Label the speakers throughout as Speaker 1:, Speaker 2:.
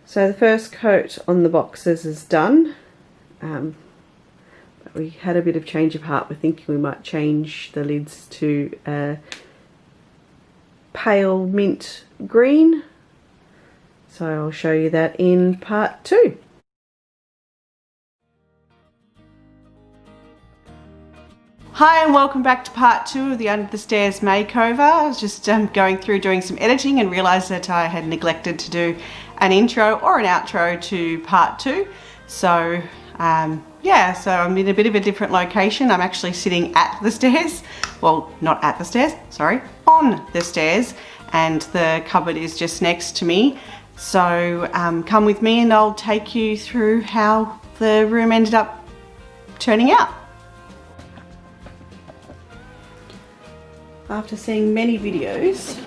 Speaker 1: So the first coat on the boxes is done. But we had a bit of change of heart. We're thinking we might change the lids to a pale mint green. So I'll show you that in part 2. Hi and welcome back to part 2 of the Under the Stairs makeover. I was just going through doing some editing and realised that I had neglected to do an intro or an outro to part 2. So yeah, so I'm in a bit of a different location. I'm actually sitting at the stairs. Well, not at the stairs, sorry, on the stairs, and the cupboard is just next to me. So come with me and I'll take you through how the room ended up turning out. After seeing many videos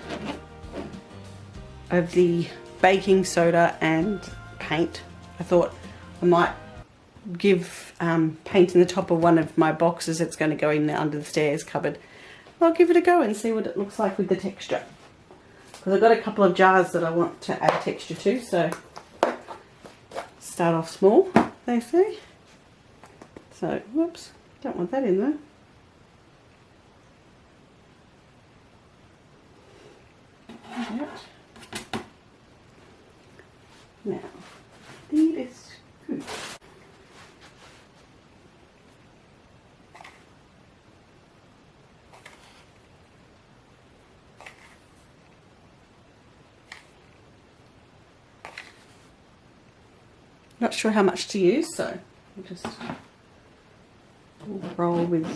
Speaker 1: of the baking soda and paint, I thought I might give paint in the top of one of my boxes that's going to go in the under the stairs cupboard. I'll give it a go and see what it looks like with the texture. Because I've got a couple of jars that I want to add texture to, so start off small, they say. So, whoops, don't want that in there. Now, lead is good. Not sure how much to use, so I'll just roll with.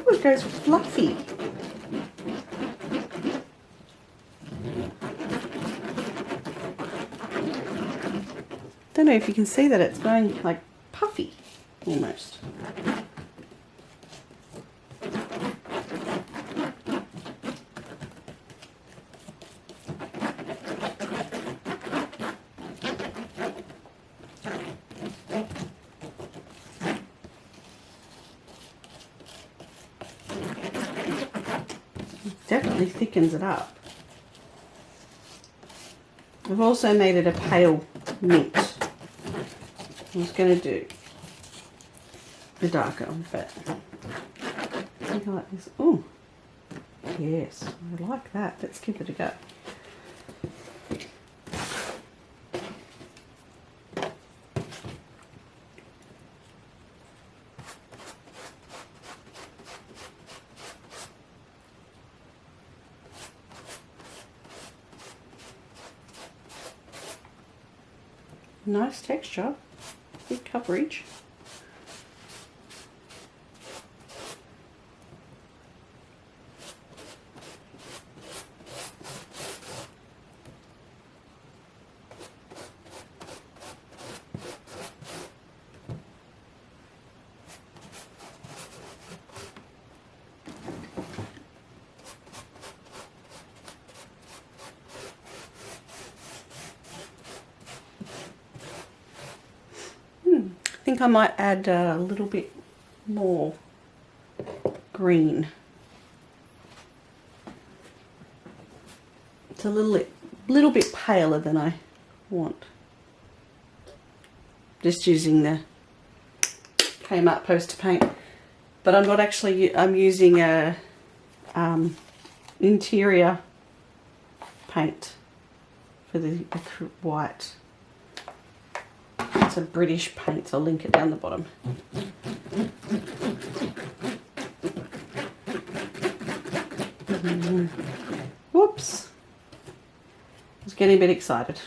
Speaker 1: Oh, it goes fluffy. Don't know if you can see that it's going like puffy almost. It definitely thickens it up. I've also made it a pale mint. I was going to do the darker one, but I think I like this. Oh, yes, I like that. Let's give it a go. Nice texture, good coverage. I think I might add a little bit more green. It's a little bit paler than I want. Just using the Kmart poster paint, but I'm not actually. I'm using a interior paint for the white. It's a British paint, so I'll link it down the bottom. Whoops. I was getting a bit excited.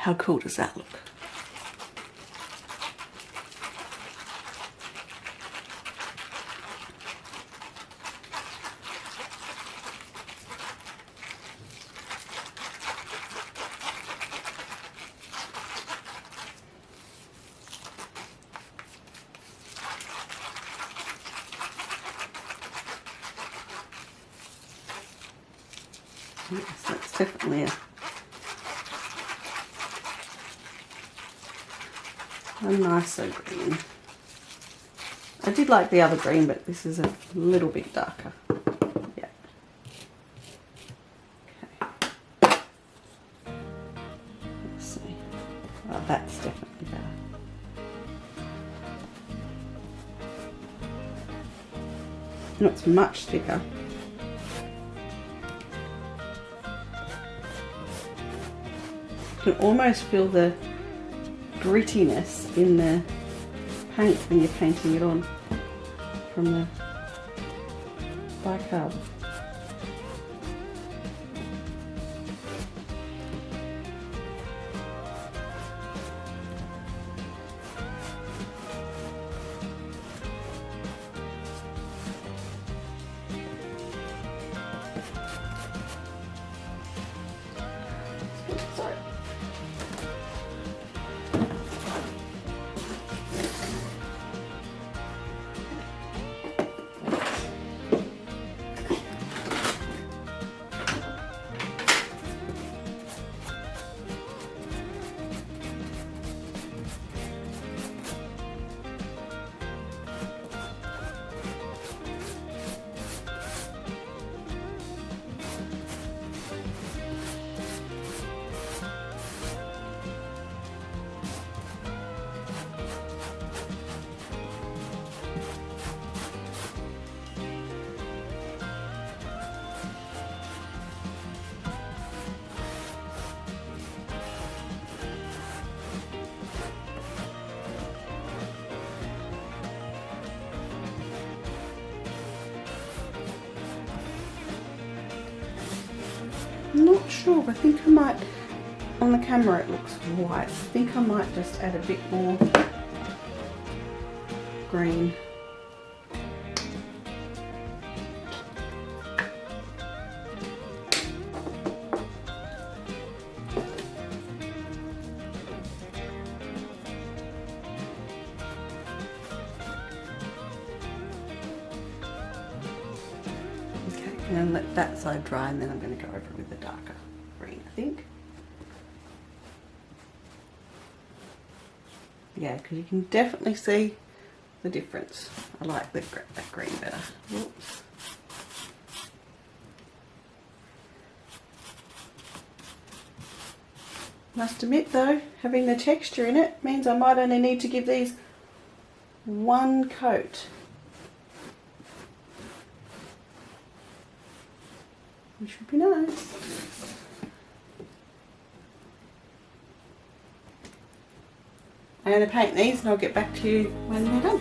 Speaker 1: How cool does that look? Yes, that's definitely a nicer green. I did like the other green, but this is a little bit darker. Yeah. Okay. Let's see. Oh, that's definitely better. And it's much thicker. You can almost feel the grittiness in the paint when you're painting it on from the bicarb. I'm not sure, I think I might, on the camera it looks white, I think I might just add a bit more green. And then let that side dry, and then I'm going to go over with the darker green, I think. Yeah, because you can definitely see the difference. I like that green better. Oops. Must admit though, having the texture in it means I might only need to give these one coat. Which would be nice. I'm going to paint these and I'll get back to you when they're done.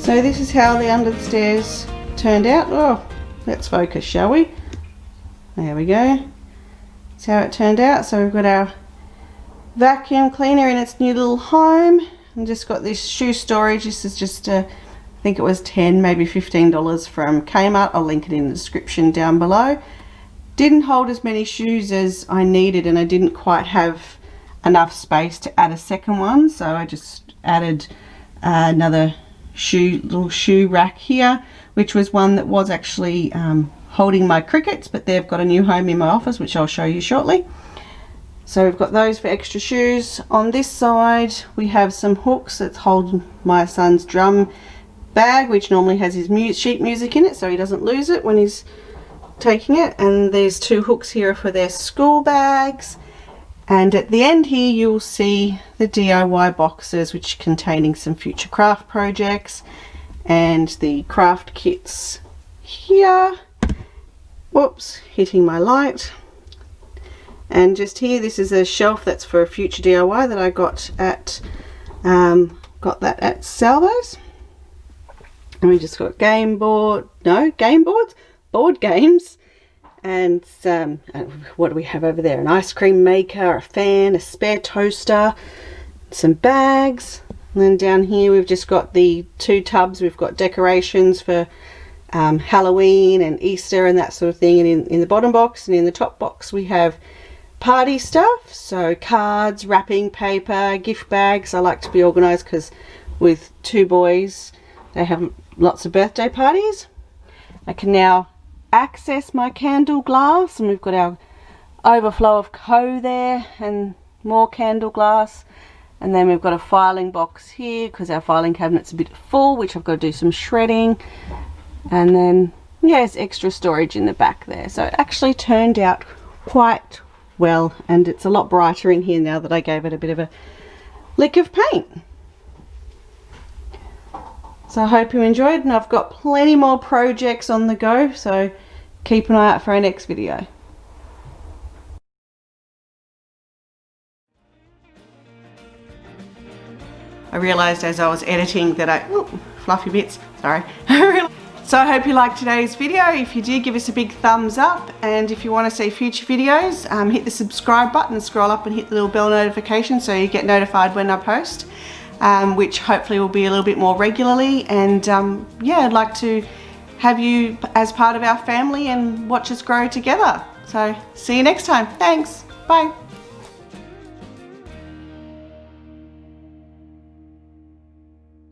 Speaker 1: So this is how the under the stairs turned out. Oh, let's focus, shall we? There we go. That's how it turned out. So we've got our vacuum cleaner in its new little home, and just got this shoe storage. This is just I think it was $10, maybe $15 from Kmart. I'll link it in the description down below. Didn't hold as many shoes as I needed, and I didn't quite have enough space to add a second one, so I just added another little shoe rack here, which was one that was actually holding my crickets, but they've got a new home in my office, which I'll show you shortly. So we've got those for extra shoes. On this side we have some hooks that hold my son's drum bag, which normally has his sheet music in it, so he doesn't lose it when he's taking it, and there's 2 hooks here for their school bags, and at the end here you'll see the DIY boxes which containing some future craft projects and the craft kits here. Whoops, hitting my light. And just here, this is a shelf that's for a future DIY that I got at Salvo's. And we just got board games, and what do we have over there? An ice cream maker, a fan, a spare toaster, some bags, and then down here we've just got the 2 tubs. We've got decorations for Halloween and Easter and that sort of thing, and in the bottom box and in the top box we have party stuff, so cards, wrapping paper, gift bags. I like to be organised because with 2 boys they have lots of birthday parties. I can now access my candle glass, and we've got our overflow of there and more candle glass, and then we've got a filing box here because our filing cabinet's a bit full, which I've got to do some shredding, and then there's extra storage in the back there. So it actually turned out quite well, and it's a lot brighter in here now that I gave it a bit of a lick of paint. So I hope you enjoyed, and I've got plenty more projects on the go, so keep an eye out for our next video. I realised as I was editing that fluffy bits, sorry. So I hope you liked today's video. If you did, give us a big thumbs up, and if you want to see future videos, hit the subscribe button, scroll up and hit the little bell notification so you get notified when I post, which hopefully will be a little bit more regularly. And yeah, I'd like to have you as part of our family and watch us grow together. So see you next time. Thanks. Bye.